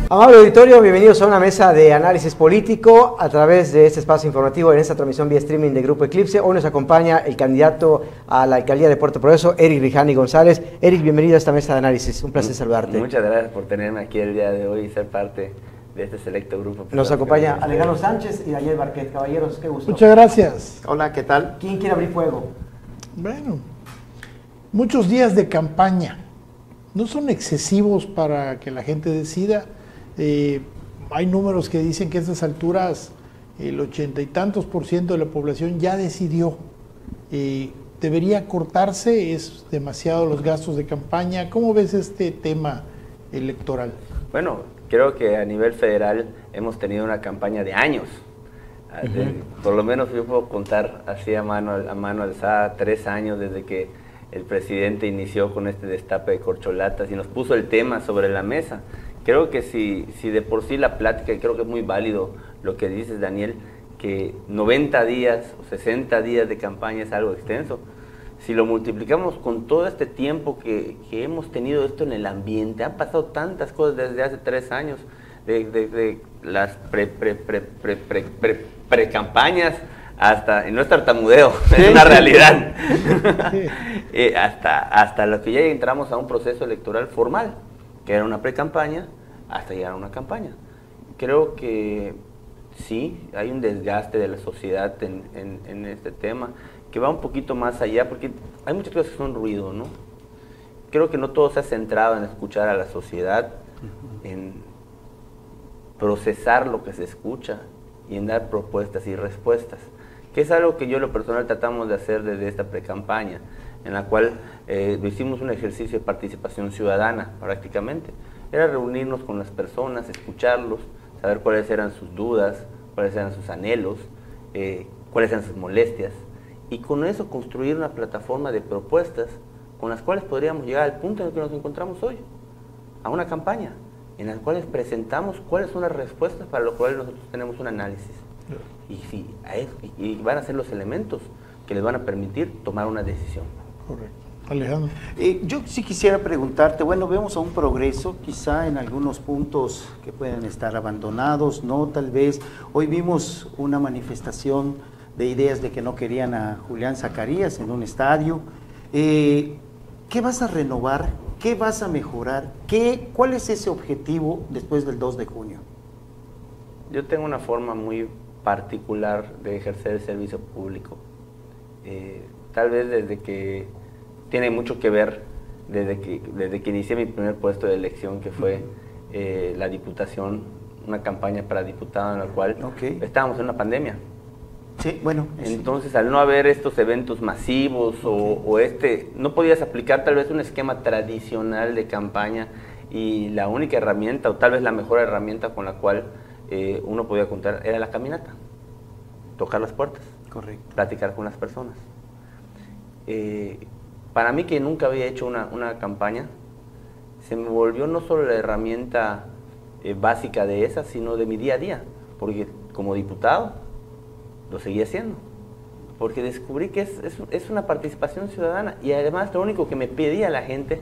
Amable auditorio, bienvenidos a una mesa de análisis político a través de este espacio informativo en esta transmisión vía streaming de Grupo Eclipse. Hoy nos acompaña el candidato a la alcaldía de Puerto Progreso, Eric Rijani González. Eric, bienvenido a esta mesa de análisis, un placer saludarte. Muchas gracias por tenerme aquí el día de hoy y ser parte de este selecto grupo. Nos acompaña Alejandro Sánchez y Daniel Barquet. Caballeros, qué gusto. Muchas gracias. Hola, ¿qué tal? ¿Quién quiere abrir fuego? Bueno, muchos días de campaña. No son excesivos para que la gente decida. Hay números que dicen que a estas alturas el 80 y tantos % de la población ya decidió. Debería cortarse, es demasiado los gastos de campaña. ¿Cómo ves este tema electoral? Bueno, creo que a nivel federal hemos tenido una campaña de años. Por lo menos yo puedo contar así a mano alzada 3 años desde que el presidente inició con este destape de corcholatas y nos puso el tema sobre la mesa. Creo que si de por sí la plática, y creo que es muy válido lo que dices, Daniel, que 90 días o 60 días de campaña es algo extenso. Si lo multiplicamos con todo este tiempo que hemos tenido esto en el ambiente, han pasado tantas cosas desde hace 3 años, de las pre-campañas hasta, y no es tartamudeo, es una realidad, hasta lo que ya entramos a un proceso electoral formal, que era una pre-campaña, hasta llegar a una campaña. Creo que sí, hay un desgaste de la sociedad en este tema, que va un poquito más allá, porque hay muchas cosas que son ruido, ¿no? Creo que no todo se ha centrado en escuchar a la sociedad, en procesar lo que se escucha y en dar propuestas y respuestas, que es algo que yo en lo personal tratamos de hacer desde esta pre-campaña, en la cual hicimos un ejercicio de participación ciudadana prácticamente. Era reunirnos con las personas, escucharlos, saber cuáles eran sus dudas, cuáles eran sus anhelos, cuáles eran sus molestias, y con eso construir una plataforma de propuestas con las cuales podríamos llegar al punto en el que nos encontramos hoy, a una campaña en la cual presentamos cuáles son las respuestas para lo cual nosotros tenemos un análisis. Y van a ser los elementos que les van a permitir tomar una decisión. Correcto. Alejandro. Yo sí quisiera preguntarte, bueno, vemos a un progreso, quizá en algunos puntos que pueden estar abandonados, ¿no? Tal vez hoy vimos una manifestación de ideas de que no querían a Julián Zacarías en un estadio. ¿Qué vas a renovar? ¿Qué vas a mejorar? ¿Cuál es ese objetivo después del 2 de junio? Yo tengo una forma muy particular de ejercer el servicio público. Tal vez desde que tiene mucho que ver desde que inicié mi primer puesto de elección, que fue la diputación, una campaña para diputado en la cual estábamos en una pandemia. Sí, bueno. Entonces, al no haber estos eventos masivos no podías aplicar tal vez un esquema tradicional de campaña, y la única herramienta, o tal vez la mejor herramienta con la cual uno podía contar, era la caminata, tocar las puertas, platicar con las personas. Para mí, que nunca había hecho una campaña, se me volvió no solo la herramienta básica de esa, sino de mi día a día, porque como diputado lo seguí haciendo, porque descubrí que es una participación ciudadana, y además lo único que me pedía la gente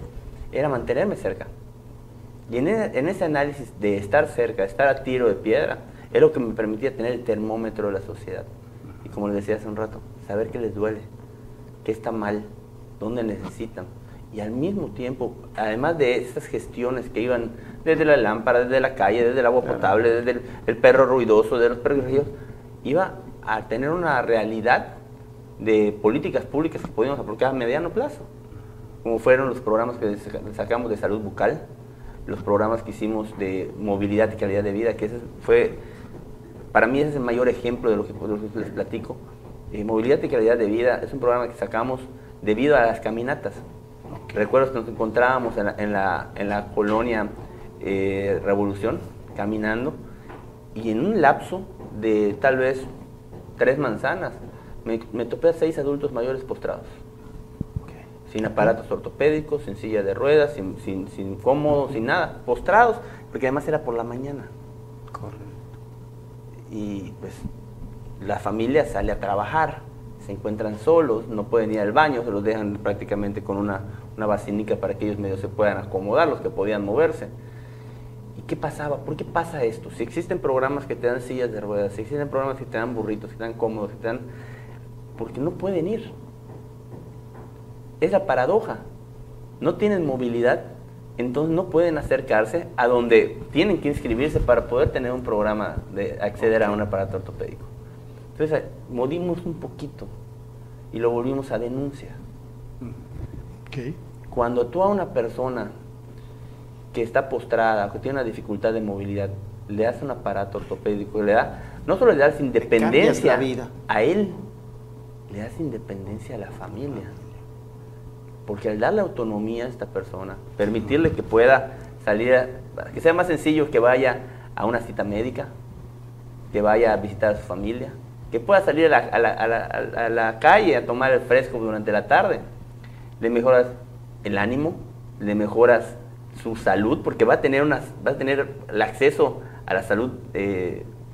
era mantenerme cerca. Y en ese análisis de estar cerca, estar a tiro de piedra, es lo que me permitía tener el termómetro de la sociedad. Y como les decía hace un rato, saber qué les duele, qué está mal, dónde necesitan. Y al mismo tiempo, además de estas gestiones que iban desde la lámpara, desde la calle, desde el agua potable, desde el perro ruidoso, de los perros ríos, iba a tener una realidad de políticas públicas que podíamos aplicar a mediano plazo, como fueron los programas que sacamos de salud bucal, los programas que hicimos de movilidad y calidad de vida, que ese fue, para mí ese es el mayor ejemplo de lo que les platico. Movilidad y calidad de vida es un programa que sacamos debido a las caminatas. Recuerdo que nos encontrábamos en la colonia Revolución, caminando, y en un lapso de tal vez 3 manzanas, me topé a 6 adultos mayores postrados, sin aparatos ortopédicos, sin silla de ruedas, sin cómodo, sin nada, postrados, porque además era por la mañana. Correcto. Y pues la familia sale a trabajar, se encuentran solos, no pueden ir al baño, se los dejan prácticamente con una basinica para que ellos medio se puedan acomodar, los que podían moverse. Y qué pasaba? ¿Por qué pasa esto? Si existen programas que te dan sillas de ruedas, si existen programas que te dan burritos, que te dan cómodos, que te dan... porque no pueden ir. Es la paradoja. No tienen movilidad, entonces no pueden acercarse a donde tienen que inscribirse para poder tener un programa de acceder a un aparato ortopédico. Entonces movimos un poquito y lo volvimos a denuncia. Okay. Cuando tú a una persona que está postrada, que tiene una dificultad de movilidad, le das un aparato ortopédico, le da, no solo le das independencia la vida a él, le das independencia a la familia. Porque al darle autonomía a esta persona, permitirle que pueda salir, que sea más sencillo que vaya a una cita médica, que vaya a visitar a su familia, que pueda salir a la calle a tomar el fresco durante la tarde, le mejoras el ánimo, le mejoras su salud, porque va a tener el acceso a la salud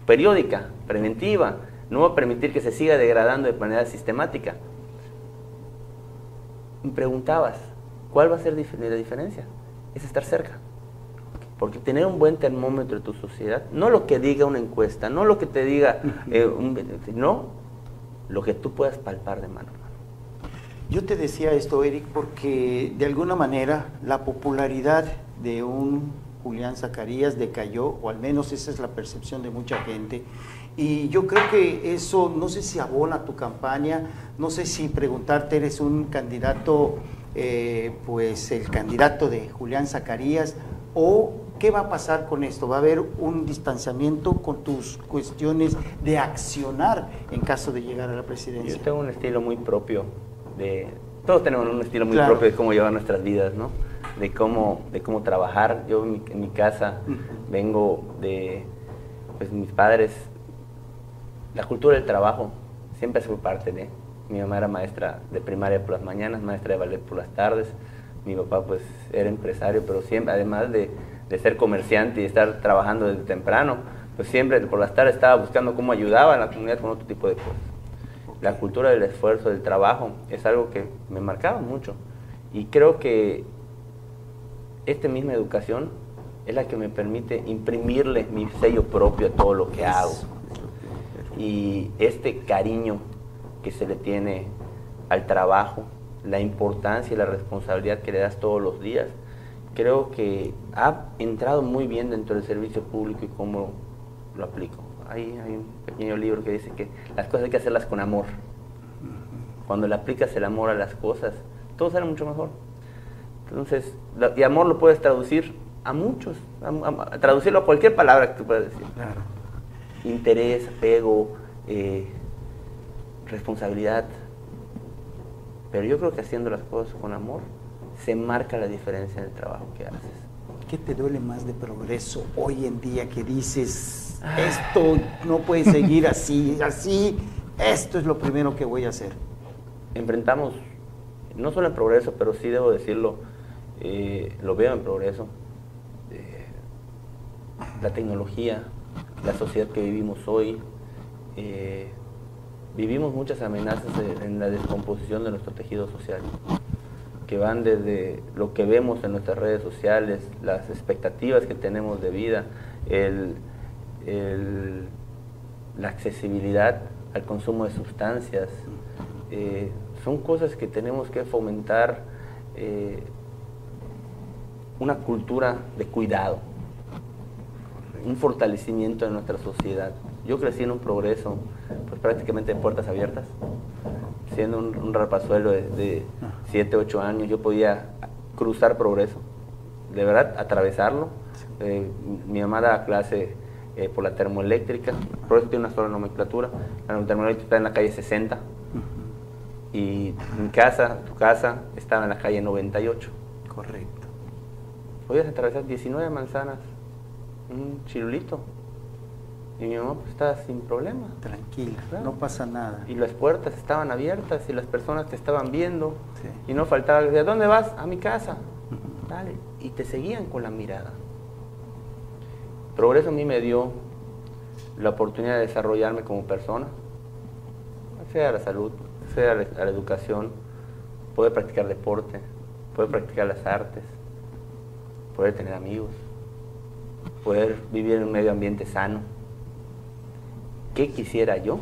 periódica, preventiva, no va a permitir que se siga degradando de manera sistemática. Me preguntabas, ¿cuál va a ser la diferencia? Es estar cerca. Porque tener un buen termómetro de tu sociedad, no lo que diga una encuesta, no lo que te diga, no, lo que tú puedas palpar de mano a mano. Yo te decía esto, Eric, porque de alguna manera la popularidad de un Julián Zacarías decayó, o al menos esa es la percepción de mucha gente. Y yo creo que eso, no sé si abona tu campaña, no sé si preguntarte, eres un candidato, pues el candidato de Julián Zacarías, o qué va a pasar con esto. ¿Va a haber un distanciamiento con tus cuestiones de accionar en caso de llegar a la presidencia? Yo tengo un estilo muy propio, todos tenemos un estilo muy Claro. propio de cómo llevar nuestras vidas, ¿no? De cómo trabajar. Yo en mi casa vengo de, pues mis padres, la cultura del trabajo siempre fue parte de. Mi mamá era maestra de primaria por las mañanas, maestra de ballet por las tardes. Mi papá pues era empresario, pero siempre, además de ser comerciante y estar trabajando desde temprano, pues siempre por las tardes estaba buscando cómo ayudaba a la comunidad con otro tipo de cosas. La cultura del esfuerzo, del trabajo, es algo que me marcaba mucho. Y creo que esta misma educación es la que me permite imprimirle mi sello propio a todo lo que hago. Y este cariño que se le tiene al trabajo, la importancia y la responsabilidad que le das todos los días, creo que ha entrado muy bien dentro del servicio público y cómo lo aplico. Hay un pequeño libro que dice que las cosas hay que hacerlas con amor. Cuando le aplicas el amor a las cosas, todo sale mucho mejor. Entonces, y amor lo puedes traducir a muchos, traducirlo a cualquier palabra que tú puedas decir. Claro. Interés, apego, responsabilidad. Pero yo creo que haciendo las cosas con amor se marca la diferencia en el trabajo que haces. ¿Qué te duele más de Progreso hoy en día que dices, esto no puede seguir así, esto es lo primero que voy a hacer? Enfrentamos, no solo en Progreso, pero sí debo decirlo, lo veo en Progreso, la tecnología, la sociedad que vivimos hoy, vivimos muchas amenazas en la descomposición de nuestro tejido social, que van desde lo que vemos en nuestras redes sociales, las expectativas que tenemos de vida, la accesibilidad al consumo de sustancias. Son cosas que tenemos que fomentar, una cultura de cuidado, un fortalecimiento de nuestra sociedad. Yo crecí en un Progreso, pues prácticamente de puertas abiertas. Siendo un rapazuelo de 7, 8 años, yo podía cruzar Progreso, de verdad, atravesarlo. Mi mamá daba clase por la termoeléctrica, Progreso tiene una sola nomenclatura, la termoeléctrica está en la calle 60, y tu casa, estaba en la calle 98. Correcto. Podías atravesar 19 manzanas, un chirulito, y mi mamá pues estaba sin problema. Tranquila, Claro. no pasa nada. Y las puertas estaban abiertas y las personas te estaban viendo. Sí. Y no faltaba, ¿de dónde vas? A mi casa. Dale. Y te seguían con la mirada. Progreso a mí me dio la oportunidad de desarrollarme como persona, sea la salud, sea la educación, poder practicar deporte, poder practicar las artes, poder tener amigos. poder vivir en un medio ambiente sano. ¿Qué quisiera yo?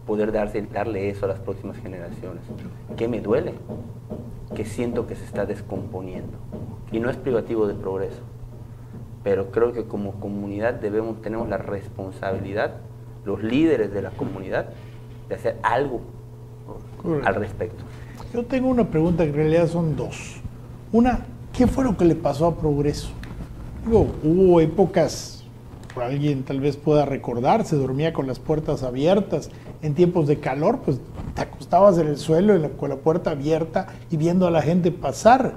Poder darle eso a las próximas generaciones. ¿Qué me duele? Que siento que se está descomponiendo. Y no es privativo de progreso. Pero creo que como comunidad tenemos la responsabilidad, los líderes de la comunidad, de hacer algo al respecto. Yo tengo una pregunta que en realidad son dos. Una, ¿qué fue lo que le pasó a Progreso? Digo, hubo épocas, alguien tal vez pueda recordar, se dormía con las puertas abiertas. En tiempos de calor, pues te acostabas en el suelo con la puerta abierta y viendo a la gente pasar.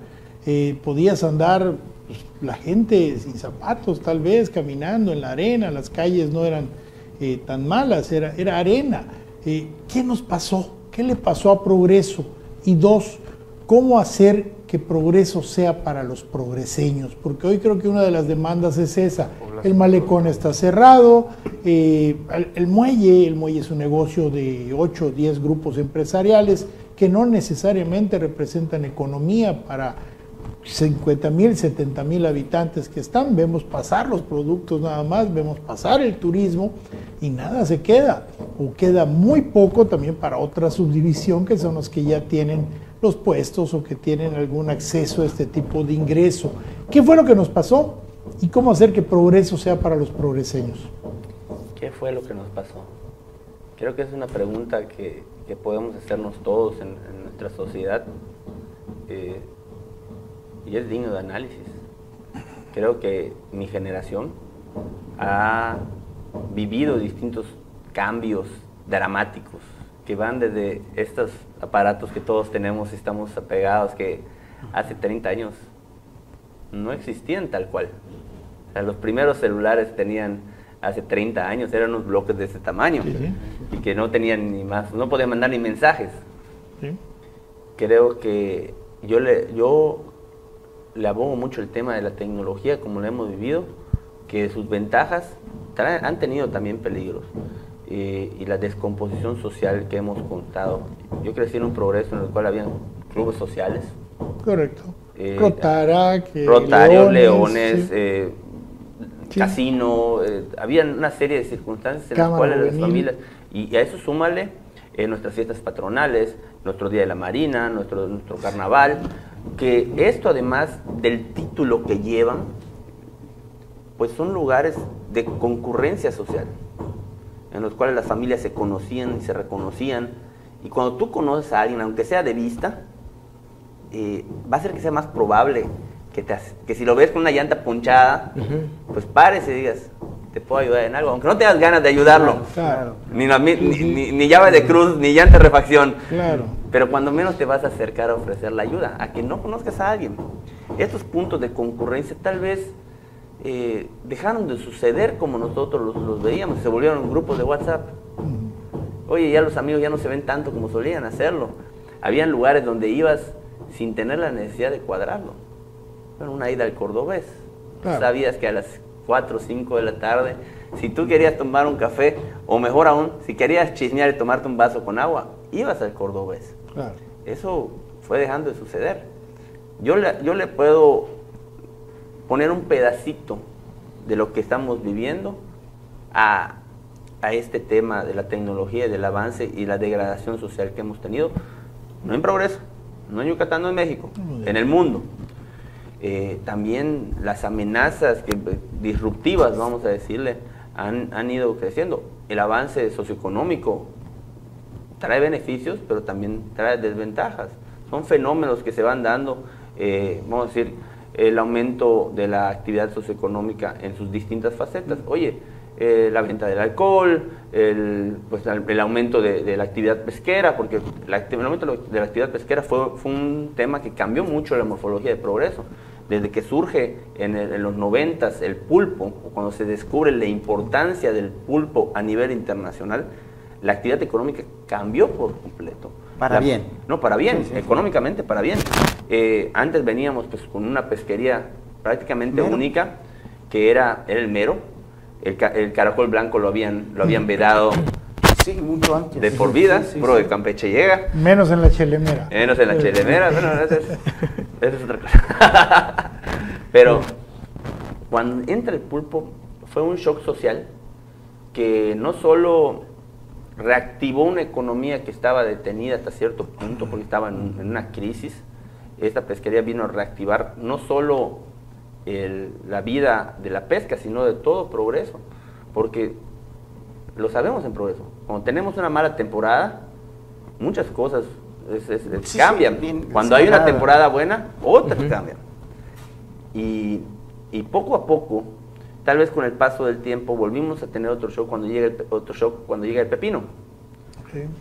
Podías andar, pues, la gente sin zapatos tal vez, caminando en la arena, las calles no eran tan malas, era arena. ¿Qué nos pasó? ¿Qué le pasó a Progreso? Y dos, ¿cómo hacer que Progreso sea para los progreseños? Porque hoy creo que una de las demandas es esa. El malecón está cerrado, el muelle es un negocio de 8 o 10 grupos empresariales que no necesariamente representan economía para 50,000, 70,000 habitantes que están. Vemos pasar los productos nada más, vemos pasar el turismo y nada se queda, o queda muy poco también para otra subdivisión que son los que ya tienen los puestos o que tienen algún acceso a este tipo de ingreso. ¿Qué fue lo que nos pasó? ¿Y cómo hacer que Progreso sea para los progreseños? ¿Qué fue lo que nos pasó? Creo que es una pregunta que podemos hacernos todos en nuestra sociedad. Y es digno de análisis. Creo que mi generación ha vivido distintos cambios dramáticos que van desde estos aparatos que todos tenemos y estamos apegados, que hace 30 años no existían tal cual. O sea, los primeros celulares tenían hace 30 años, eran unos bloques de ese tamaño, y que no tenían ni más, no podían mandar ni mensajes. Creo que yo le abogo mucho el tema de la tecnología como lo hemos vivido, que sus ventajas han tenido también peligros, y la descomposición social que hemos contado. Yo crecí en un Progreso en el cual habían clubes sociales. Correcto. Rotarios, Leones, sí. Casino, había una serie de circunstancias en las cuales las familias, y a eso súmale nuestras fiestas patronales, nuestro Día de la Marina, nuestro carnaval, que esto además del título que llevan, pues son lugares de concurrencia social, en los cuales las familias se conocían y se reconocían, y cuando tú conoces a alguien, aunque sea de vista, va a ser que sea más probable que si lo ves con una llanta ponchada, pues pares y digas, te puedo ayudar en algo, aunque no tengas ganas de ayudarlo. Claro. Ni llave de cruz, ni llanta de refacción. Claro. Pero cuando menos te vas a acercar a ofrecer la ayuda, a que no conozcas a alguien. Estos puntos de concurrencia tal vez dejaron de suceder como nosotros los veíamos, se volvieron grupos de WhatsApp. Oye, ya los amigos ya no se ven tanto como solían hacerlo. Habían lugares donde ibas sin tener la necesidad de cuadrarlo. Bueno, una ida al Cordobés. Claro. Sabías que a las 4 o 5 de la tarde, si tú querías tomar un café, o mejor aún, si querías chismear y tomarte un vaso con agua, ibas al Cordobés. Claro. Eso fue dejando de suceder. Yo le puedo poner un pedacito de lo que estamos viviendo a este tema de la tecnología, del avance y la degradación social que hemos tenido, no en Progreso, no en Yucatán, no en México, en el mundo. También las amenazas disruptivas, vamos a decirle, han ido creciendo. El avance socioeconómico trae beneficios, pero también trae desventajas. Son fenómenos que se van dando, vamos a decir, el aumento de la actividad socioeconómica en sus distintas facetas. Oye, la venta del alcohol, el aumento de la actividad pesquera, porque el aumento de la actividad pesquera fue un tema que cambió mucho la morfología de Progreso. Desde que surge en los 90s el pulpo, o cuando se descubre la importancia del pulpo a nivel internacional, la actividad económica cambió por completo. Para bien. No, para bien, sí. Económicamente para bien. Antes veníamos pues con una pesquería prácticamente única, que era el mero. El caracol blanco lo habían vedado, sí, mucho antes, de por vida, sí, puro de Campeche llega. Menos en la chelemera. Menos en la chelemera, bueno, esa es otra cosa. Pero cuando entra el pulpo fue un shock social que no solo reactivó una economía que estaba detenida hasta cierto punto porque estaba en una crisis. Esta pesquería vino a reactivar no solo la vida de la pesca, sino de todo Progreso, porque lo sabemos en Progreso, cuando tenemos una mala temporada, muchas cosas cambian. Cuando hay una temporada buena, otras cambian. Y poco a poco, tal vez con el paso del tiempo, volvimos a tener otro shock cuando llega el pepino.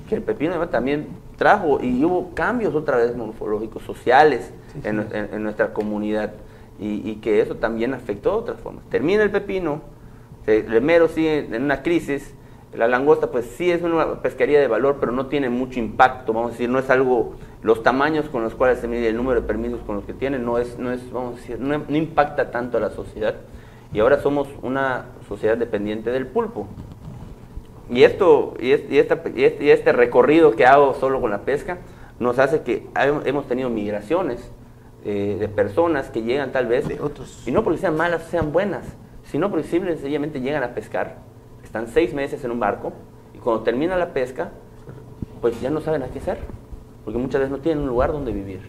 Que el pepino también trajo y hubo cambios otra vez morfológicos, sociales en nuestra comunidad y que eso también afectó de otras formas. Termina el pepino, el mero sigue en una crisis, la langosta pues sí es una pesquería de valor, pero no tiene mucho impacto, vamos a decir, no es algo, los tamaños con los cuales se mide, el número de permisos con los que tiene, no vamos a decir, no impacta tanto a la sociedad y ahora somos una sociedad dependiente del pulpo. Y este recorrido que hago solo con la pesca nos hace que hemos tenido migraciones de personas que llegan tal vez, de otros, y no porque sean malas o sean buenas, sino porque simplemente sencillamente llegan a pescar, están 6 meses en un barco y cuando termina la pesca, pues ya no saben a qué hacer, porque muchas veces no tienen un lugar donde vivir,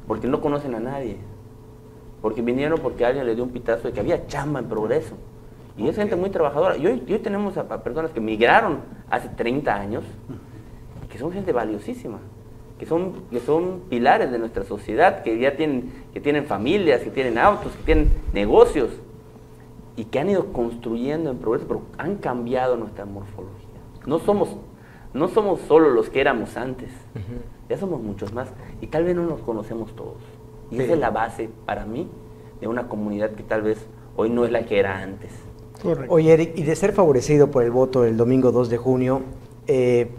porque no conocen a nadie, porque vinieron porque alguien les dio un pitazo de que había chamba en Progreso. Y es gente muy trabajadora. Y hoy tenemos a personas que migraron hace 30 años, que son gente valiosísima, que son pilares de nuestra sociedad, que ya tienen familias, que tienen autos, que tienen negocios, y que han ido construyendo en Progreso, pero han cambiado nuestra morfología. No somos solo los que éramos antes, ya somos muchos más, y tal vez no nos conocemos todos. Y esa es la base, para mí, de una comunidad que tal vez hoy no es la que era antes. Correcto. Oye, Eric, y de ser favorecido por el voto el domingo 2 de junio,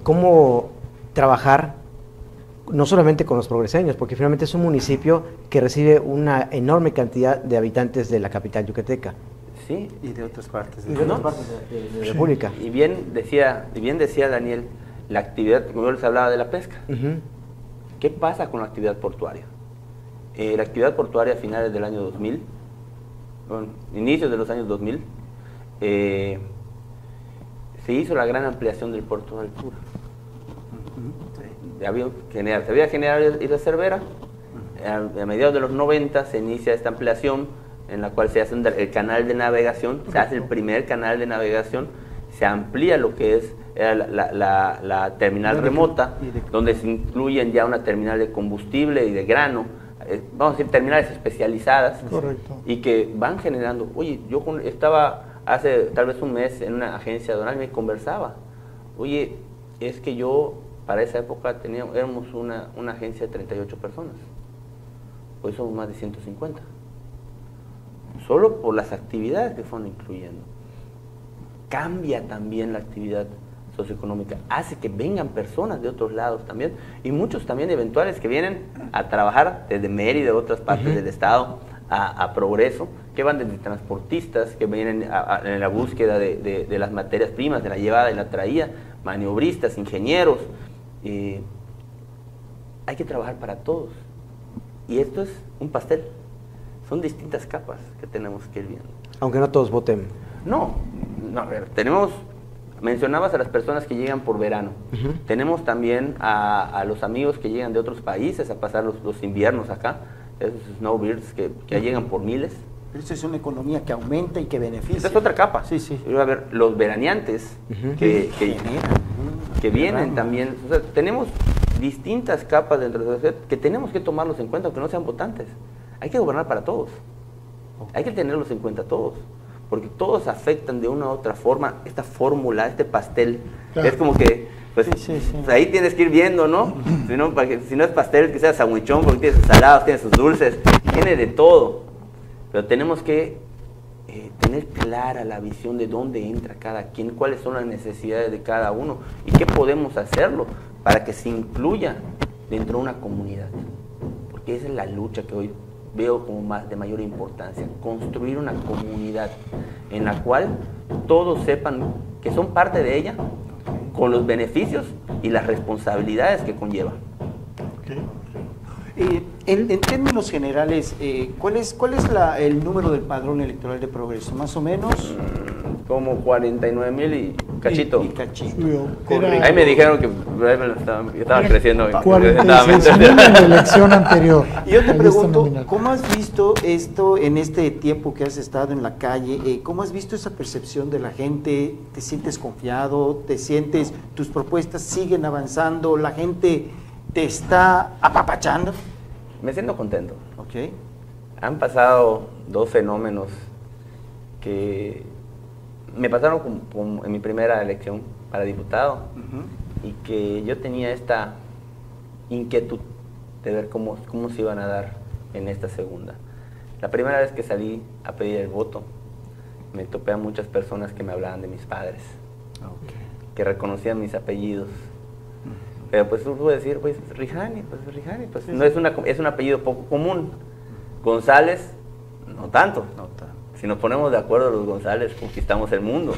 ¿cómo trabajar no solamente con los progreseños? Porque finalmente es un municipio que recibe una enorme cantidad de habitantes de la capital yucateca. Sí, y de otras partes de la República. Y bien decía Daniel, la actividad, como yo les hablaba de la pesca. ¿Qué pasa con la actividad portuaria? La actividad portuaria a finales del año 2000, inicios de los años 2000, se hizo la gran ampliación del puerto de altura. Se había generado Isla Cervera, a mediados de los 90 se inicia esta ampliación en la cual se hace el canal de navegación, se hace el primer canal de navegación, se amplía lo que es la terminal remota, donde se incluyen ya una terminal de combustible y de grano, vamos a decir terminales especializadas. Correcto. Y que van generando, oye, yo estaba hace tal vez un mes en una agencia aduanal y me conversaba, oye, es que yo para esa época éramos una agencia de 38 personas, hoy somos más de 150, solo por las actividades que fueron incluyendo. Cambia también la actividad socioeconómica, hace que vengan personas de otros lados también, y muchos también eventuales que vienen a trabajar desde Mérida, de otras partes del estado, a Progreso, que van desde transportistas, que vienen en la búsqueda de las materias primas, de la llevada y la traída, maniobristas, ingenieros. Hay que trabajar para todos, y esto es un pastel, son distintas capas que tenemos que ir viendo. Aunque no todos voten. No, a ver, mencionabas a las personas que llegan por verano. Tenemos también a los amigos que llegan de otros países a pasar los inviernos acá, esos snowbirds que llegan por miles. Esa es una economía que aumenta y que beneficia. Esa es otra capa. Sí, sí. A ver, los veraneantes que vienen también. O sea, tenemos distintas capas dentro de la sociedad que tenemos que tomarlos en cuenta, aunque no sean votantes. Hay que gobernar para todos. Hay que tenerlos en cuenta todos, porque todos afectan de una u otra forma esta fórmula, este pastel. Claro. Es como que, pues, pues ahí tienes que ir viendo, ¿no? Si no es pastel, que sea sandwichón, porque tiene sus salados, tiene sus dulces, tiene de todo. Pero tenemos que tener clara la visión de dónde entra cada quien, cuáles son las necesidades de cada uno y qué podemos hacerlo para que se incluya dentro de una comunidad. Porque esa es la lucha que hoy veo como de mayor importancia, construir una comunidad en la cual todos sepan que son parte de ella, con los beneficios y las responsabilidades que conlleva. En términos generales, ¿cuál es el número del padrón electoral de Progreso? Más o menos. Como 49,000 y cachito. Y cachito. Era- Ahí me dijeron que estaba creciendo. 46,000 en la elección anterior. Y yo te la lista pregunto, nominal. ¿cómo has visto esto en este tiempo que has estado en la calle? ¿Cómo has visto esa percepción de la gente? ¿Te sientes confiado? ¿Te sientes, tus propuestas siguen avanzando? ¿La gente te está apapachando? Me siento contento. Ok. Han pasado dos fenómenos que me pasaron en mi primera elección para diputado Ujú. y que yo tenía esta inquietud de ver cómo se iban a dar en esta segunda. La primera vez que salí a pedir el voto, me topé a muchas personas que me hablaban de mis padres, que reconocían mis apellidos. Pero pues tú puedes decir, pues Rijani, pues no es es un apellido poco común. González, no tanto. No tanto. Si nos ponemos de acuerdo los González, conquistamos el mundo.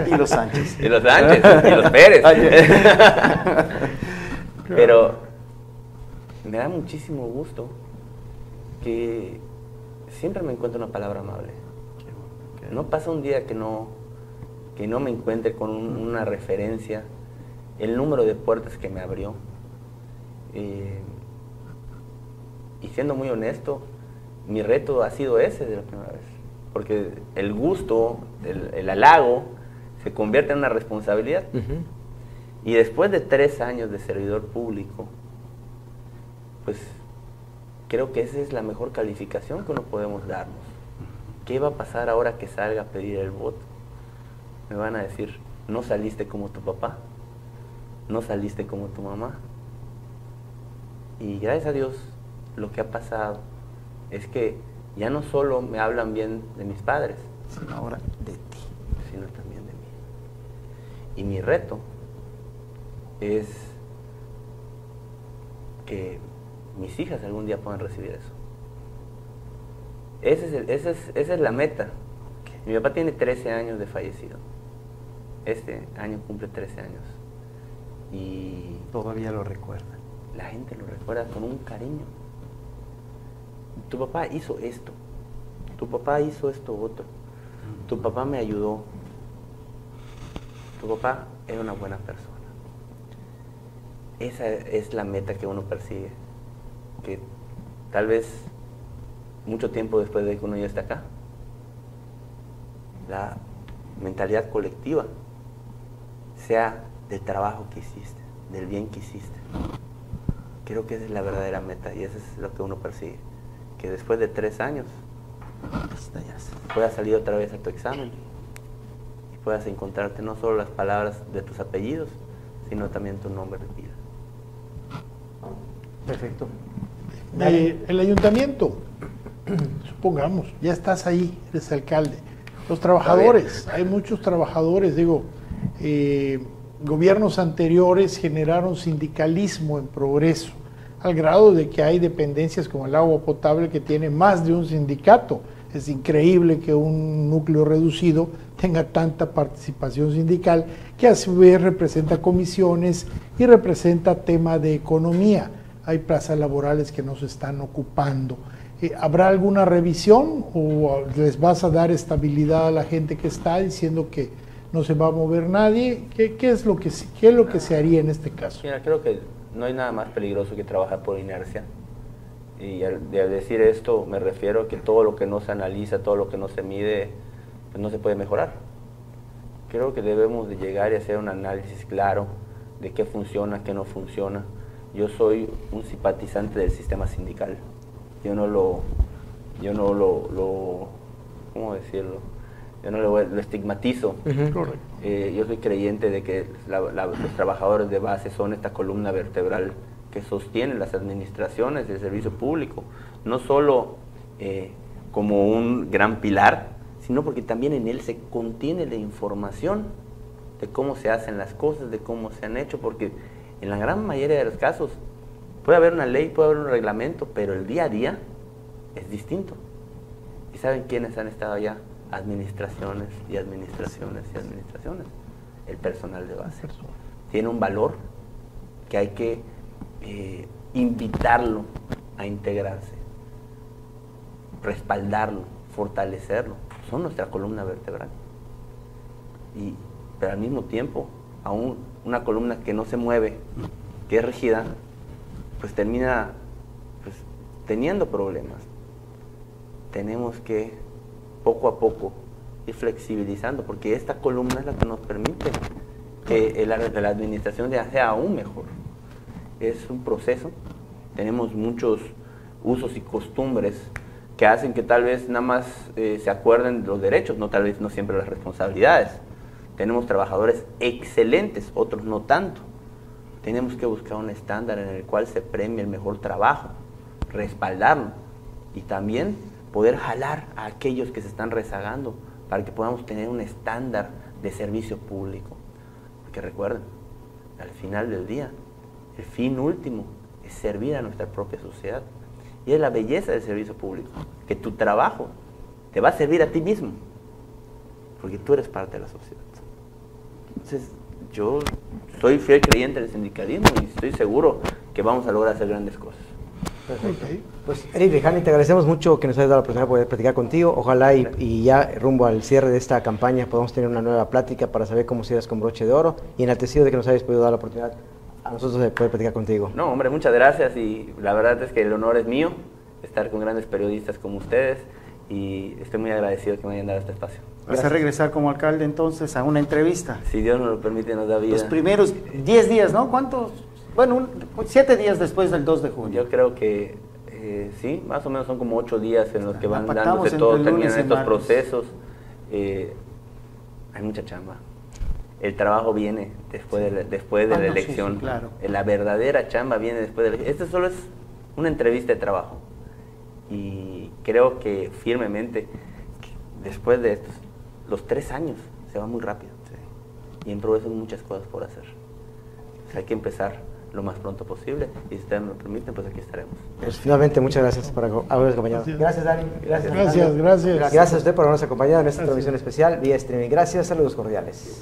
Y los Sánchez. Y los Sánchez, y los Pérez. Pero me da muchísimo gusto que siempre me encuentro una palabra amable. No pasa un día que no me encuentre con una referencia, el número de puertas que me abrió. Y siendo muy honesto, mi reto ha sido ese de la primera vez. Porque el gusto, el halago, se convierte en una responsabilidad. Y después de 3 años de servidor público, pues creo que esa es la mejor calificación que no podemos darnos. ¿Qué va a pasar ahora que salga a pedir el voto? Me van a decir, no saliste como tu papá, no saliste como tu mamá. Y gracias a Dios, lo que ha pasado es que ya no solo me hablan bien de mis padres, Sino ahora de ti. sino también de mí. Y mi reto es que mis hijas algún día puedan recibir eso. Esa es la meta. Mi papá tiene 13 años de fallecido. Este año cumple 13 años. Y Todavía lo recuerda. la gente lo recuerda con un cariño. Tu papá hizo esto. Tu papá hizo esto otro. Tu papá me ayudó. Tu papá era una buena persona. Esa es la meta que uno persigue. Que tal vez mucho tiempo después de que uno ya está acá, la mentalidad colectiva sea del trabajo que hiciste, del bien que hiciste. Creo que esa es la verdadera meta y eso es lo que uno persigue. Que después de 3 años puedas salir otra vez a tu examen y puedas encontrarte no solo las palabras de tus apellidos, sino también tu nombre de pila. Perfecto. El ayuntamiento, supongamos, ya estás ahí, eres alcalde. Los trabajadores, hay muchos trabajadores, gobiernos anteriores generaron sindicalismo en Progreso, al grado de que hay dependencias como el agua potable que tiene más de un sindicato. Es increíble que un núcleo reducido tenga tanta participación sindical, que a su vez representa comisiones y representa tema de economía. Hay plazas laborales que no se están ocupando. ¿Habrá alguna revisión o les vas a dar estabilidad a la gente que está diciendo que no se va a mover nadie? ¿Qué es lo que se haría en este caso? Mira, creo que no hay nada más peligroso que trabajar por inercia. Y al decir esto me refiero a que todo lo que no se analiza, todo lo que no se mide, pues no se puede mejorar. Creo que debemos de llegar y hacer un análisis claro de qué funciona, qué no funciona. Yo soy un simpatizante del sistema sindical. Yo no lo ¿cómo decirlo? Yo no lo estigmatizo. Yo soy creyente de que los trabajadores de base son esta columna vertebral que sostiene las administraciones del servicio público, no solo como un gran pilar, sino porque también en él se contiene la información de cómo se hacen las cosas, de cómo se han hecho, porque en la gran mayoría de los casos puede haber una ley, puede haber un reglamento, pero el día a día es distinto. ¿Y saben quiénes han estado allá? Administraciones y administraciones y administraciones. El personal de base. Tiene un valor que hay que invitarlo a integrarse, respaldarlo, fortalecerlo, son nuestra columna vertebral. Pero al mismo tiempo, aún una columna que no se mueve, que es rígida, pues termina pues, teniendo problemas. Tenemos que poco a poco ir flexibilizando, porque esta columna es la que nos permite que la administración sea aún mejor. Es un proceso, tenemos muchos usos y costumbres que hacen que tal vez nada más se acuerden de los derechos, tal vez no siempre las responsabilidades. Tenemos trabajadores excelentes, otros no tanto. Tenemos que buscar un estándar en el cual se premie el mejor trabajo, respaldarlo y también poder jalar a aquellos que se están rezagando para que podamos tener un estándar de servicio público. Porque recuerden, al final del día, el fin último es servir a nuestra propia sociedad. Y es la belleza del servicio público, que tu trabajo te va a servir a ti mismo, porque tú eres parte de la sociedad. Entonces, yo soy fiel creyente del sindicalismo y estoy seguro que vamos a lograr hacer grandes cosas. Perfecto. Pues Eric Rijani, te agradecemos mucho que nos hayas dado la oportunidad de poder platicar contigo. Ojalá y ya rumbo al cierre de esta campaña podamos tener una nueva plática para saber cómo cierras con broche de oro, y enaltecido de que nos hayas podido dar la oportunidad a nosotros de poder platicar contigo. No, hombre, muchas gracias, y la verdad es que el honor es mío estar con grandes periodistas como ustedes, y estoy muy agradecido que me hayan dado este espacio. ¿Vas a regresar como alcalde entonces a una entrevista? Si Dios nos lo permite, nos da vida. Los primeros 10 días, ¿no? ¿Cuántos? Bueno, 7 días después del 2 de junio. Yo creo que sí, más o menos son como 8 días en los que van Pactamos dándose entre todo, lunes terminan y estos martes. procesos. Hay mucha chamba. El trabajo viene después de la no, elección. sí, claro. La verdadera chamba viene después de la elección. Esto solo es una entrevista de trabajo. Y creo que firmemente, que después de estos, los 3 años se van muy rápido. Sí. Y en Progreso hay muchas cosas por hacer. O sea, hay que empezar lo más pronto posible, y si ustedes me lo permiten, pues aquí estaremos. Pues finalmente, muchas gracias por habernos acompañado. Gracias, Dani. Gracias, Gracias, Fernando. gracias. Gracias a usted por habernos acompañado en esta transmisión especial vía streaming. Gracias, saludos cordiales.